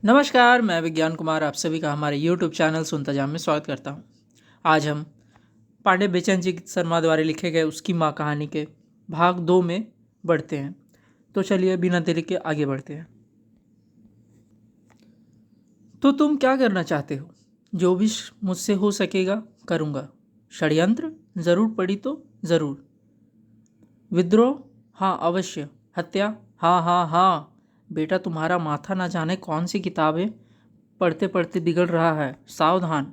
नमस्कार, मैं विज्ञान कुमार आप सभी का हमारे YouTube चैनल सुनता जाम में स्वागत करता हूँ। आज हम पांडे बेचन जी शर्मा द्वारा लिखे गए उसकी माँ कहानी के भाग 2 में बढ़ते हैं। तो चलिए बिना देरी के आगे बढ़ते हैं। तो तुम क्या करना चाहते हो? जो भी मुझसे हो सकेगा करूँगा। षड्यंत्र? ज़रूर पड़ी तो ज़रूर। विद्रोह? हाँ अवश्य। हत्या? हाँ हाँ हाँ। बेटा तुम्हारा माथा ना जाने कौन सी किताबें पढ़ते पढ़ते बिगड़ रहा है, सावधान।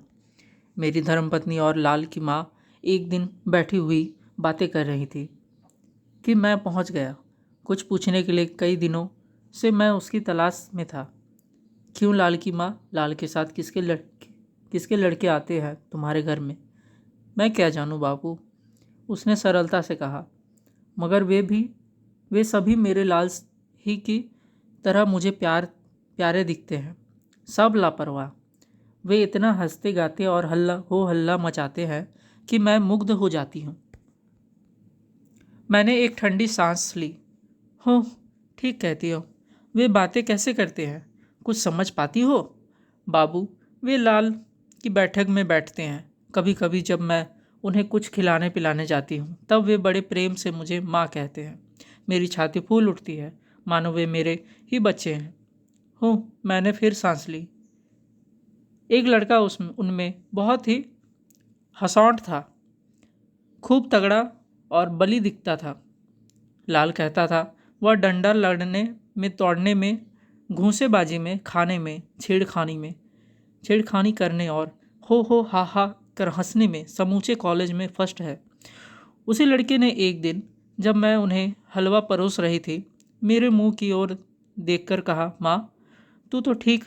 मेरी धर्मपत्नी और लाल की माँ एक दिन बैठी हुई बातें कर रही थी कि मैं पहुंच गया। कुछ पूछने के लिए कई दिनों से मैं उसकी तलाश में था। क्यों लाल की माँ? लाल के साथ किसके लड़के आते हैं तुम्हारे घर में? मैं क्या जानूँ बापू, उसने सरलता से कहा। मगर वे सभी मेरे लाल ही की तरह मुझे प्यारे दिखते हैं। सब लापरवाह। वे इतना हंसते गाते और हल्ला मचाते हैं कि मैं मुग्ध हो जाती हूँ। मैंने एक ठंडी सांस ली। हो, ठीक कहती हो। वे बातें कैसे करते हैं, कुछ समझ पाती हो? बाबू, वे लाल की बैठक में बैठते हैं। कभी कभी जब मैं उन्हें कुछ खिलाने पिलाने जाती हूँ तब वे बड़े प्रेम से मुझे माँ कहते हैं। मेरी छाती फूल उठती है, मानो वे मेरे ही बच्चे हैं। हो, मैंने फिर सांस ली। एक लड़का उनमें बहुत ही हंसौट था, खूब तगड़ा और बली दिखता था। लाल कहता था वह डंडा लड़ने में, तोड़ने में, घूंसेबाजी में, खाने में, छेड़खानी करने और हो हा कर हंसने में समूचे कॉलेज में फर्स्ट है। उसी लड़के ने एक दिन जब मैं उन्हें हलवा परोस रही थी मेरे मुंह की ओर देखकर कहा, माँ तू तो ठीक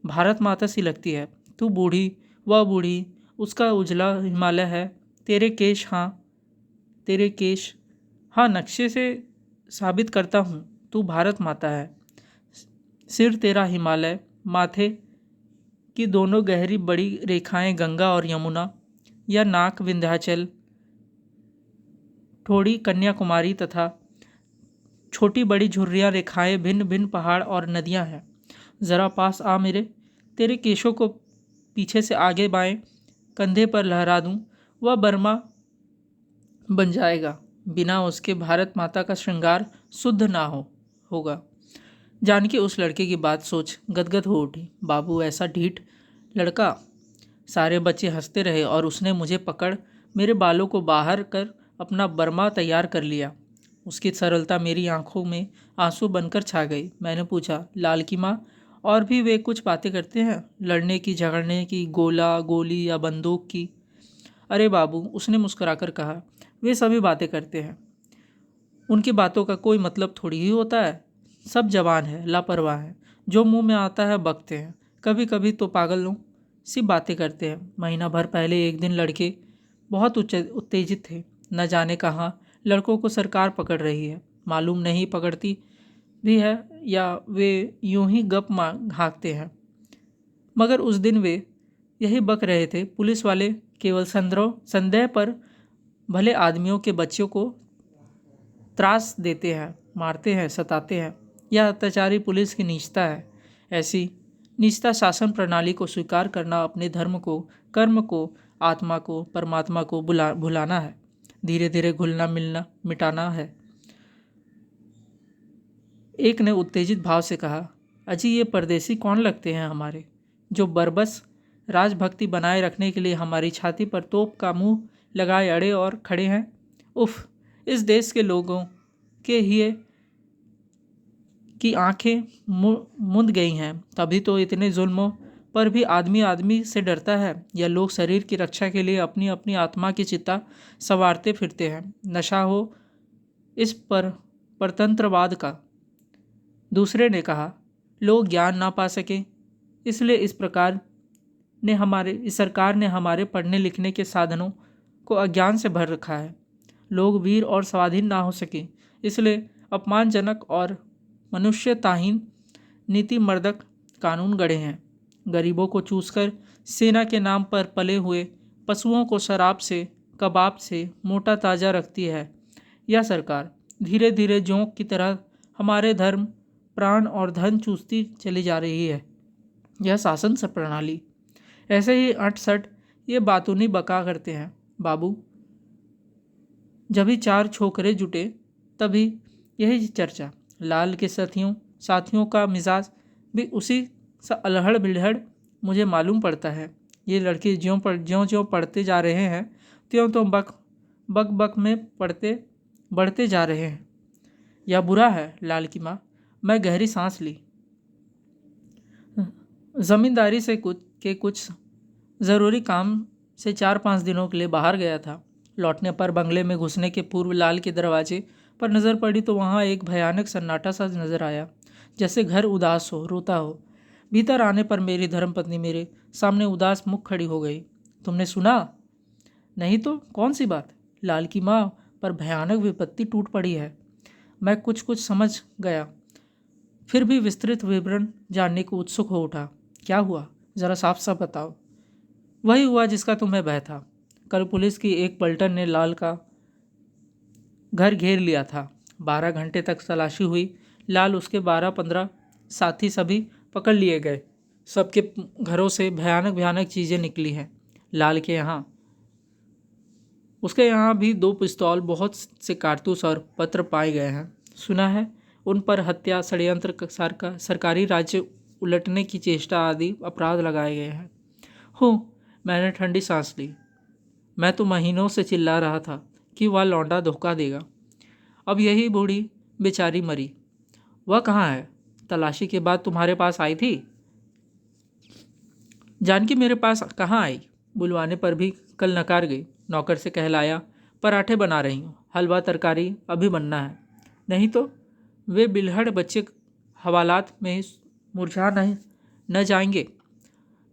भारत माता सी लगती है। तू बूढ़ी, वह बूढ़ी, उसका उजला हिमालय है। तेरे केश हाँ नक्शे से साबित करता हूँ तू भारत माता है। सिर तेरा हिमालय, माथे की दोनों गहरी बड़ी रेखाएं गंगा और यमुना, या नाक विंध्याचल, ठोड़ी कन्याकुमारी तथा छोटी बड़ी झुर्रियाँ रेखाएं भिन्न भिन्न पहाड़ और नदियाँ हैं। ज़रा पास आ मेरे, तेरे केशों को पीछे से आगे बाएं कंधे पर लहरा दूं, वह बर्मा बन जाएगा। बिना उसके भारत माता का श्रृंगार शुद्ध ना होगा। जानकी उस लड़के की बात सोच गदगद हो उठी। बाबू ऐसा ढीठ लड़का। सारे बच्चे हंसते रहे और उसने मुझे पकड़ मेरे बालों को बाहर कर अपना बर्मा तैयार कर लिया। उसकी सरलता मेरी आंखों में आंसू बनकर छा गई। मैंने पूछा, लाल की माँ और भी वे कुछ बातें करते हैं? लड़ने की, झगड़ने की, गोला गोली या बंदूक की? अरे बाबू, उसने मुस्कुराकर कहा, वे सभी बातें करते हैं। उनकी बातों का कोई मतलब थोड़ी ही होता है। सब जवान है, लापरवाह है, जो मुंह में आता है बकते हैं। कभी कभी तो पागलों सी बातें करते हैं। महीना भर पहले एक दिन लड़के बहुत उत्तेजित थे। न जाने कहाँ लड़कों को सरकार पकड़ रही है। मालूम नहीं पकड़ती भी है या वे यूं ही गप हाँकते हैं। मगर उस दिन वे यही बक रहे थे। पुलिस वाले केवल संदेह पर भले आदमियों के बच्चों को त्रास देते हैं, मारते हैं, सताते हैं। यह अत्याचारी पुलिस की नीचता है। ऐसी नीचता शासन प्रणाली को स्वीकार करना अपने धर्म को, कर्म को, आत्मा को, परमात्मा को भुलाना है। धीरे धीरे घुलना मिलना मिटाना है। एक ने उत्तेजित भाव से कहा, अजी ये परदेसी कौन लगते हैं हमारे, जो बरबस राजभक्ति बनाए रखने के लिए हमारी छाती पर तोप का मुंह लगाए अड़े और खड़े हैं। उफ, इस देश के लोगों के ही की आंखें मुंद गई हैं। तभी तो इतने जुल्मों पर भी आदमी आदमी से डरता है। यह लोग शरीर की रक्षा के लिए अपनी अपनी आत्मा की चिता संवारते फिरते हैं। नशा हो इस पर परतंत्रवाद का। दूसरे ने कहा, लोग ज्ञान ना पा सके इसलिए इस सरकार ने हमारे पढ़ने लिखने के साधनों को अज्ञान से भर रखा है। लोग वीर और स्वाधीन ना हो सके इसलिए अपमानजनक और मनुष्यताहीन नीतिमर्दक कानून गढ़े हैं। गरीबों को चूसकर सेना के नाम पर पले हुए पशुओं को शराब से, कबाब से मोटा ताज़ा रखती है। यह सरकार धीरे धीरे जोंक की तरह हमारे धर्म, प्राण और धन चूसती चली जा रही है। यह शासन प्रणाली। ऐसे ही अट सट ये बातूनी बका करते हैं। बाबू, जब ही चार छोकरे जुटे तभी यही चर्चा। लाल के साथियों साथियों का मिजाज भी उसी सा अलहड़ बिलहड़ मुझे मालूम पड़ता है। ये लड़के ज्यों ज्यों पढ़ते जा रहे हैं त्यों त्यों बक बक में पढ़ते बढ़ते जा रहे हैं। यह बुरा है। लाल की माँ, मैं गहरी सांस ली। जमींदारी से कुछ ज़रूरी काम से 4-5 दिनों के लिए बाहर गया था। लौटने पर बंगले में घुसने के पूर्व लाल के दरवाजे पर नज़र पड़ी तो वहाँ एक भयानक सन्नाटा सा नज़र आया, जैसे घर उदास हो, रोता हो। भीतर आने पर मेरी धर्मपत्नी मेरे सामने उदास मुख खड़ी हो गई। तुमने सुना? नहीं तो कौन सी बात? लाल की माँ पर भयानक विपत्ति टूट पड़ी है। मैं कुछ कुछ समझ गया, फिर भी विस्तृत विवरण जानने को उत्सुक हो उठा। क्या हुआ, ज़रा साफ साफ बताओ। वही हुआ जिसका तुम्हें भय था। कल पुलिस की एक पलटन ने लाल का घर घेर लिया था। 12 घंटे तक तलाशी हुई। लाल, उसके 12-15 साथी सभी पकड़ लिए गए। सबके घरों से भयानक भयानक चीज़ें निकली हैं। लाल के यहाँ, उसके यहाँ भी 2 पिस्तौल, बहुत से कारतूस और पत्र पाए गए हैं। सुना है उन पर हत्या, षड्यंत्र, सरकारी राज्य उलटने की चेष्टा आदि अपराध लगाए गए हैं। हो, मैंने ठंडी सांस ली। मैं तो महीनों से चिल्ला रहा था कि वह लौंडा धोखा देगा। अब यही बूढ़ी बेचारी मरी। वह कहाँ है? तलाशी के बाद तुम्हारे पास आई थी? जानकी मेरे पास कहाँ आई? बुलवाने पर भी कल नकार गई। नौकर से कहलाया पराठे बना रही हूँ, हलवा तरकारी अभी बनना है। नहीं तो वे बिल्हड़ बच्चे हवालात में मुरझा न जाएंगे।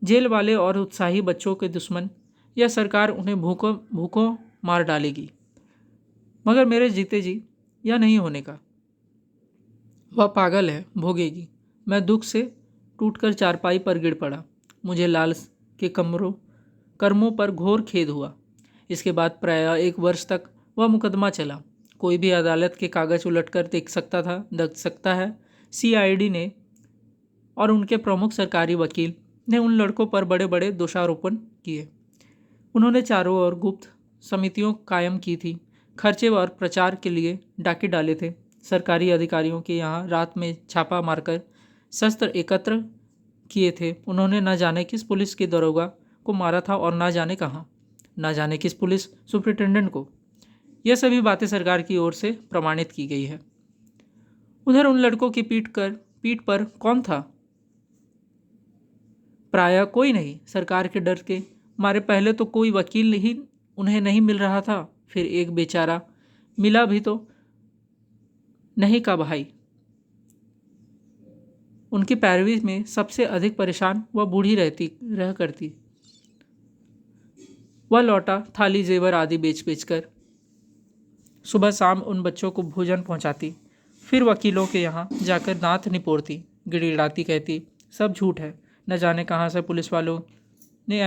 जेल वाले और उत्साही बच्चों के दुश्मन, यह सरकार उन्हें भूखों भूखों मार डालेगी। मगर मेरे जीते जी यह नहीं होने का। वह पागल है, भोगेगी। मैं दुख से टूटकर चारपाई पर गिर पड़ा। मुझे लाल के कर्मों पर घोर खेद हुआ। इसके बाद प्रायः 1 वर्ष तक वह मुकदमा चला। कोई भी अदालत के कागज उलटकर देख सकता है। CID ने और उनके प्रमुख सरकारी वकील ने उन लड़कों पर बड़े बड़े दोषारोपण किए। उन्होंने चारों ओर गुप्त समितियों कायम की थी, खर्चे और प्रचार के लिए डाके डाले थे। सरकारी अधिकारियों के यहाँ रात में छापा मारकर शस्त्र एकत्र किए थे। उन्होंने न जाने किस पुलिस के दरोगा को मारा था और न जाने कहाँ, न जाने किस पुलिस सुपरिटेंडेंट को। यह सभी बातें सरकार की ओर से प्रमाणित की गई है। उधर उन लड़कों की पीठ पर कौन था? प्रायः कोई नहीं। सरकार के डर के मारे पहले तो कोई वकील ही उन्हें नहीं मिल रहा था। फिर एक बेचारा मिला भी तो नहीं का भाई। उनकी पैरवी में सबसे अधिक परेशान वह बूढ़ी रह करती। वह लौटा थाली जेवर आदि बेच कर सुबह शाम उन बच्चों को भोजन पहुंचाती। फिर वकीलों के यहाँ जाकर दांत निपोड़ती, गिड़गिड़ाती, कहती सब झूठ है। न जाने कहाँ से पुलिस वालों ने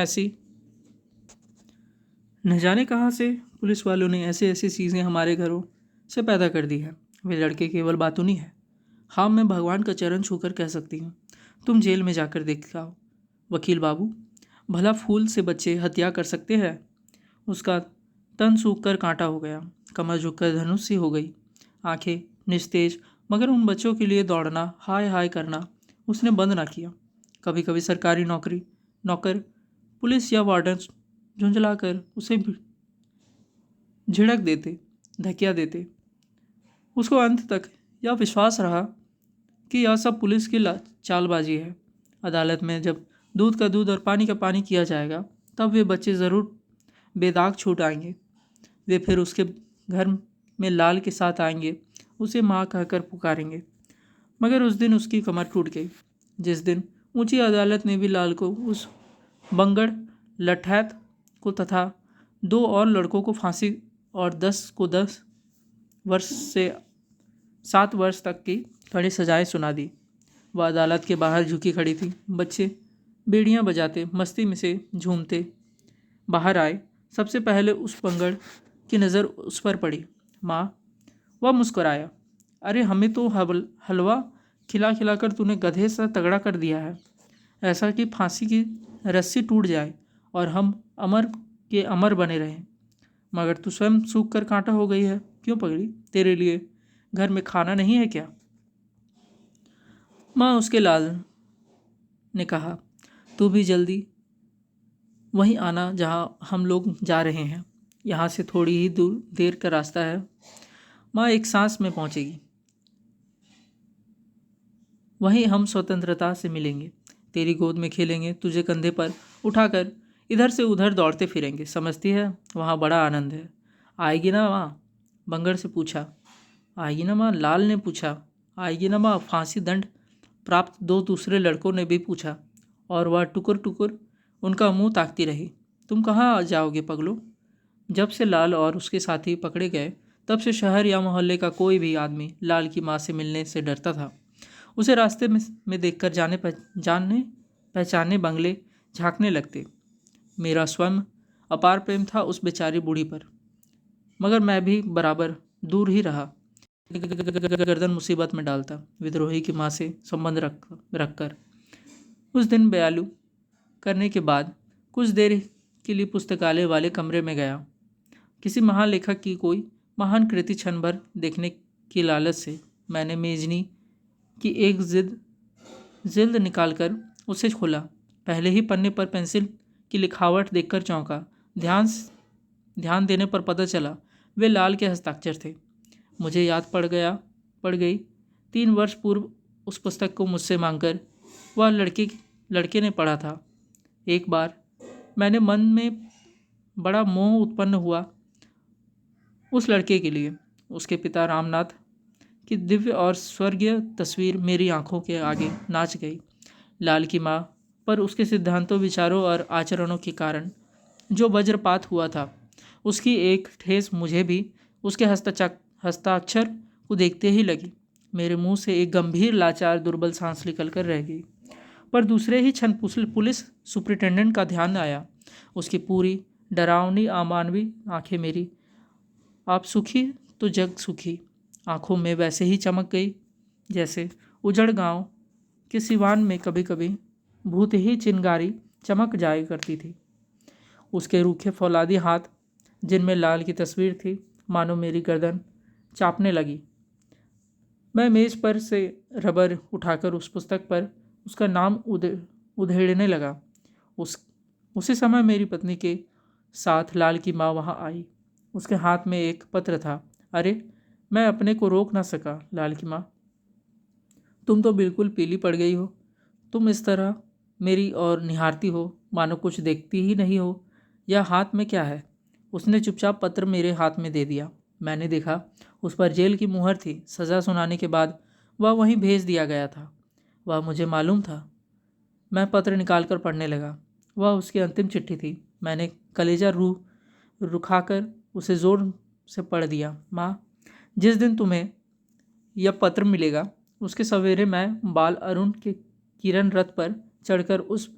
ऐसी ऐसी चीज़ें हमारे घरों से पैदा कर दी है। वे लड़के केवल बातूनी है। हाँ, मैं भगवान का चरण छूकर कह सकती हूँ, तुम जेल में जाकर देख आओ। वकील बाबू, भला फूल से बच्चे हत्या कर सकते हैं? उसका तन सूख कर कांटा हो गया, कमर झुककर धनुष सी हो गई, आंखें निस्तेज। मगर उन बच्चों के लिए दौड़ना, हाय हाय करना उसने बंद ना किया। कभी कभी सरकारी नौकर, पुलिस या वार्डन झुंझलाकर उसे झिड़क देते, धकिया देते। उसको अंत तक यह विश्वास रहा कि यह सब पुलिस की चालबाजी है। अदालत में जब दूध का दूध और पानी का पानी किया जाएगा तब वे बच्चे ज़रूर बेदाग छूट आएंगे। वे फिर उसके घर में लाल के साथ आएंगे, उसे माँ कहकर पुकारेंगे। मगर उस दिन उसकी कमर टूट गई, जिस दिन ऊंची अदालत ने भी लाल को, उस बंगड़ लठैत को तथा 2 और लड़कों को फांसी और 10 को 10 वर्ष से 7 वर्ष तक की कड़ी सजाएं सुना दी। वह अदालत के बाहर झुकी खड़ी थी। बच्चे बेड़ियां बजाते, मस्ती में से झूमते बाहर आए। सबसे पहले उस बंगड़ की नज़र उस पर पड़ी। माँ, वह मुस्कुराया। अरे, हमें तो हलवा खिला खिलाकर तूने गधे सा तगड़ा कर दिया है। ऐसा कि फांसी की रस्सी टूट जाए और हम अमर के अमर बने रहें। मगर तू स्वयं सूख कर कांटा हो गई है। क्यों पगली? तेरे लिए घर में खाना नहीं है क्या? माँ उसके लाल ने कहा, तू भी जल्दी वहीं आना जहाँ हम लोग जा रहे हैं। यहाँ से थोड़ी ही दूर देर का रास्ता है। माँ एक सांस में पहुँचेगी। वहीं हम स्वतंत्रता से मिलेंगे, तेरी गोद में खेलेंगे, तुझे कंधे पर उठाकर इधर से उधर दौड़ते फिरेंगे। समझती है? वहाँ बड़ा आनंद है। आएगी ना माँ? बंगर से पूछा। आएगी ना माँ? लाल ने पूछा। आएगी ना माँ? फांसी दंड प्राप्त दो दूसरे लड़कों ने भी पूछा और वह टुकुर टुकुर उनका मुंह ताकती रही। तुम कहाँ जाओगे पगलो? जब से लाल और उसके साथी पकड़े गए तब से शहर या मोहल्ले का कोई भी आदमी लाल की माँ से मिलने से डरता था। उसे रास्ते में देखकर जानने पहचाने बंगले झांकने लगते। मेरा स्वयं अपार प्रेम था उस बेचारी बूढ़ी पर, मगर मैं भी बराबर दूर ही रहा। गर्दन मुसीबत में डालता विद्रोही की माँ से संबंध रखकर। उस दिन बयालू करने के बाद कुछ देर के लिए पुस्तकालय वाले कमरे में गया। किसी महान लेखक की कोई महान कृति क्षण भर देखने की लालच से मैंने मेजनी की एक जिल्द निकालकर उसे खोला। पहले ही पन्ने पर पेंसिल की लिखावट देखकर चौंका। ध्यान देने पर पता चला वे लाल के हस्ताक्षर थे। मुझे याद पड़ गई 3 वर्ष पूर्व उस पुस्तक को मुझसे मांगकर वह लड़के ने पढ़ा था। एक बार मैंने मन में बड़ा मोह उत्पन्न हुआ उस लड़के के लिए। उसके पिता रामनाथ की दिव्य और स्वर्गीय तस्वीर मेरी आंखों के आगे नाच गई। लाल की माँ पर उसके सिद्धांतों, विचारों और आचरणों के कारण जो वज्रपात हुआ था, उसकी एक ठेस मुझे भी उसके हस्ताक्षर को देखते ही लगी। मेरे मुंह से एक गंभीर, लाचार, दुर्बल सांस निकल कर रह गई। पर दूसरे ही क्षण पुलिस सुपरिटेंडेंट का ध्यान आया। उसकी पूरी डरावनी अमानवीय आंखें मेरी आप सुखी तो जग सुखी आंखों में वैसे ही चमक गई जैसे उजड़ गांव के सिवान में कभी कभी भूत ही चिंगारी चमक जाया करती थी। उसके रूखे फौलादी हाथ, जिनमें लाल की तस्वीर थी, मानो मेरी गर्दन चापने लगी। मैं मेज पर से रबर उठाकर उस पुस्तक पर उसका नाम उधेड़ने लगा। उसी समय मेरी पत्नी के साथ लाल की माँ वहाँ आई। उसके हाथ में एक पत्र था। अरे, मैं अपने को रोक ना सका। लाल की माँ, तुम तो बिल्कुल पीली पड़ गई हो। तुम इस तरह मेरी ओर निहारती हो मानो कुछ देखती ही नहीं हो। यह हाथ में क्या है? उसने चुपचाप पत्र मेरे हाथ में दे दिया। मैंने देखा उस पर जेल की मुहर थी। सज़ा सुनाने के बाद वह वहीं भेज दिया गया था। वह मुझे मालूम था। मैं पत्र निकालकर पढ़ने लगा। वह उसकी अंतिम चिट्ठी थी। मैंने कलेजा रुखाकर उसे ज़ोर से पढ़ दिया। माँ, जिस दिन तुम्हें यह पत्र मिलेगा उसके सवेरे मैं बाल अरुण के किरण रथ पर चढ़कर उस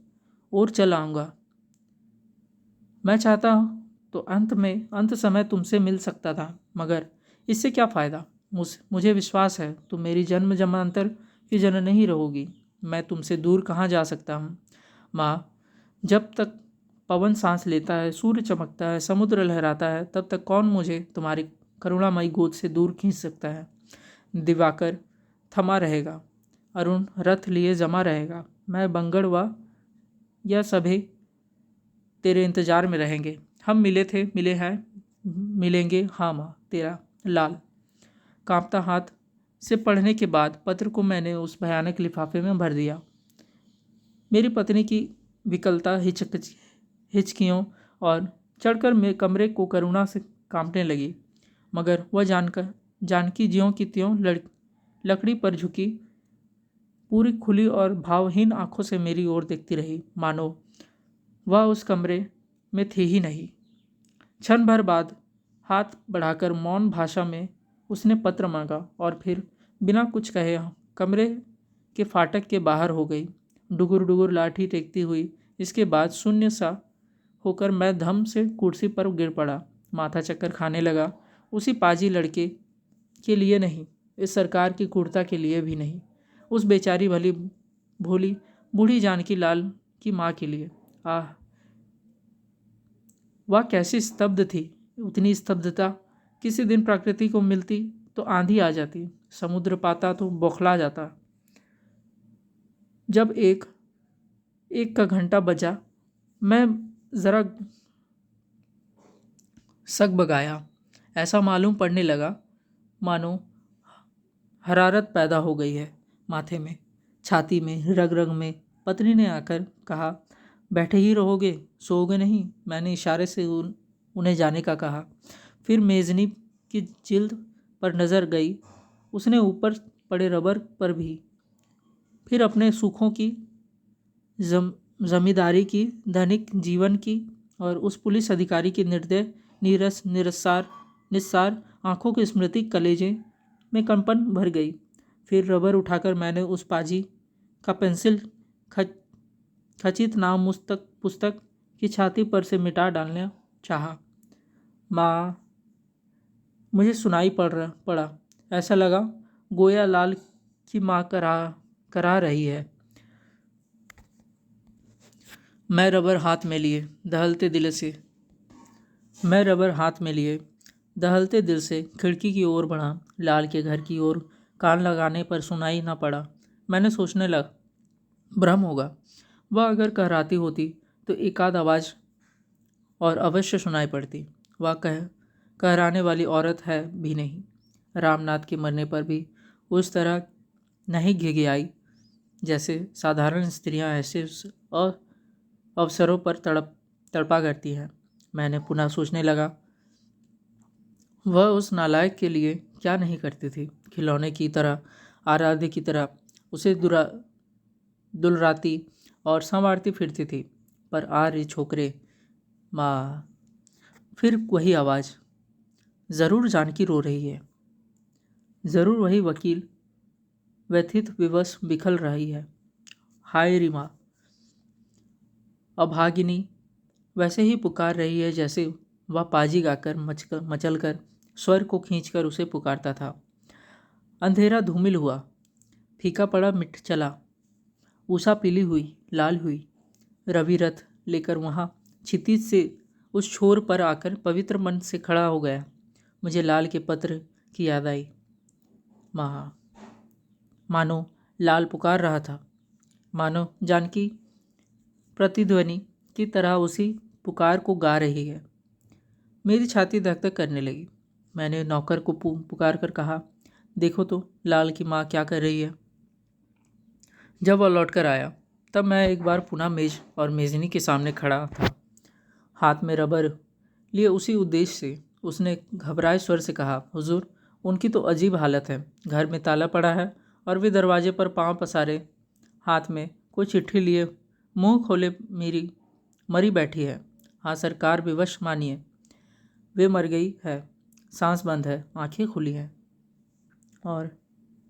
ओर चल आऊँगा। मैं चाहता तो अंत समय तुमसे मिल सकता था, मगर इससे क्या फ़ायदा? मुझे विश्वास है तुम मेरी जन्म जन्मांतर की जननी ही रहोगी। मैं तुमसे दूर कहाँ जा सकता हूँ माँ। जब तक पवन सांस लेता है, सूर्य चमकता है, समुद्र लहराता है, तब तक कौन मुझे तुम्हारी करुणामयी गोद से दूर खींच सकता है? दिवाकर थमा रहेगा, अरुण रथ लिए जमा रहेगा, मैं बंगड़ व यह सभी तेरे इंतजार में रहेंगे। हम मिले थे, मिले हैं, मिलेंगे। हाँ माँ, तेरा लाल। कांपता हाथ से पढ़ने के बाद पत्र को मैंने उस भयानक लिफाफे में भर दिया। मेरी पत्नी की विकलता हिचकियों और चढ़कर में कमरे को करुणा से कांपने लगी, मगर वह जानकी ज्यों की त्यों लकड़ी पर झुकी पूरी खुली और भावहीन आंखों से मेरी ओर देखती रही, मानो वह उस कमरे में थी ही नहीं। क्षण भर बाद हाथ बढ़ाकर मौन भाषा में उसने पत्र मांगा और फिर बिना कुछ कहे कमरे के फाटक के बाहर हो गई, डुगुर डुगुर लाठी टेकती हुई। इसके बाद शून्य सा होकर मैं धम से कुर्सी पर गिर पड़ा, माथा चक्कर खाने लगा। उसी पाजी लड़के के लिए नहीं, इस सरकार की क्रूरता के लिए भी नहीं, उस बेचारी भली भोली बूढ़ी जानकी लाल की माँ के लिए। आह, वह कैसी स्तब्ध थी। उतनी स्तब्धता किसी दिन प्रकृति को मिलती तो आंधी आ जाती, समुद्र पाता तो बौखला जाता। जब एक एक का घंटा बजा, मैं ज़रा सकबगाया। ऐसा मालूम पड़ने लगा मानो हरारत पैदा हो गई है माथे में, छाती में, रग रग में। पत्नी ने आकर कहा, बैठे ही रहोगे, सोओगे नहीं? मैंने इशारे से उन्हें जाने का कहा। फिर मेज़नी की जिल्द पर नज़र गई, उसने ऊपर पड़े रबर पर भी, फिर अपने सुखों की, जमींदारी की, धनिक जीवन की, और उस पुलिस अधिकारी की निर्दय, नीरस, निस्सार आंखों की स्मृति कलेजे में कंपन भर गई। फिर रबर उठाकर मैंने उस पाजी का पेंसिल खचित नाम पुस्तक की छाती पर से मिटा डालना चाहा। माँ, मुझे सुनाई पड़ा। ऐसा लगा गोया लाल की माँ करा रही है। मैं रबर हाथ में लिए दहलते दिल से खिड़की की ओर बढ़ा। लाल के घर की ओर कान लगाने पर सुनाई न पड़ा। मैंने सोचने लगा, भ्रम होगा। वह अगर कहराती होती तो एकाध आवाज़ और अवश्य सुनाई पड़ती। वह कहराने वाली औरत है भी नहीं। रामनाथ के मरने पर भी उस तरह नहीं घिघियाई जैसे साधारण स्त्रियां ऐसे अवसरों पर तड़पा करती हैं। मैंने पुनः सोचने लगा, वह उस नालायक के लिए क्या नहीं करती थी। खिलौने की तरह, आराध्य की तरह उसे दुलराती और संवारती फिरती थी। पर आर्य छोकरे, माँ। फिर वही आवाज़, ज़रूर जानकी रो रही है, ज़रूर वही वकील व्यथित विवश बिखल रही है। हाय रीमा, अभागिनी वैसे ही पुकार रही है जैसे वह पाजी गाकर मचलकर स्वर को खींचकर उसे पुकारता था। अंधेरा धूमिल हुआ, फीका पड़ा, मिट चला। उषा पीली हुई, लाल हुई। रवि रथ लेकर वहाँ क्षितिज से उस छोर पर आकर पवित्र मन से खड़ा हो गया। मुझे लाल के पत्र की याद आई। मानो लाल पुकार रहा था, मानो जानकी प्रतिध्वनि की तरह उसी पुकार को गा रही है। मेरी छाती धक धक करने लगी। मैंने नौकर को पुकार कर कहा, देखो तो लाल की माँ क्या कर रही है। जब वह लौटकर आया तब मैं एक बार पुनः मेज और मेजनी के सामने खड़ा था, हाथ में रबर लिए उसी उद्देश्य से। उसने घबराए स्वर से कहा, हुजूर, उनकी तो अजीब हालत है। घर में ताला पड़ा है और वे दरवाजे पर पांव पसारे, हाथ में कोई चिट्ठी लिए, मुंह खोले मरी बैठी है। हाँ सरकार, विवश मानिए, वे मर गई है, सांस बंद है, आंखें खुली हैं। और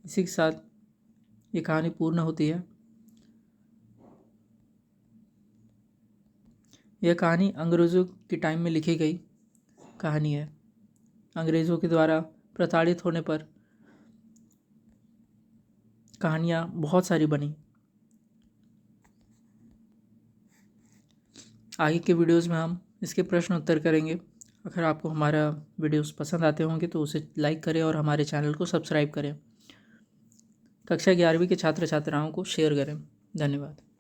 इसी के साथ ये कहानी पूर्ण होती है। यह कहानी अंग्रेज़ों के टाइम में लिखी गई कहानी है। अंग्रेज़ों के द्वारा प्रताड़ित होने पर कहानियाँ बहुत सारी बनी। आगे के वीडियोज़ में हम इसके प्रश्न उत्तर करेंगे। अगर आपको हमारा वीडियोस पसंद आते होंगे तो उसे लाइक करें और हमारे चैनल को सब्सक्राइब करें। कक्षा 11वीं के छात्र छात्राओं को शेयर करें। धन्यवाद।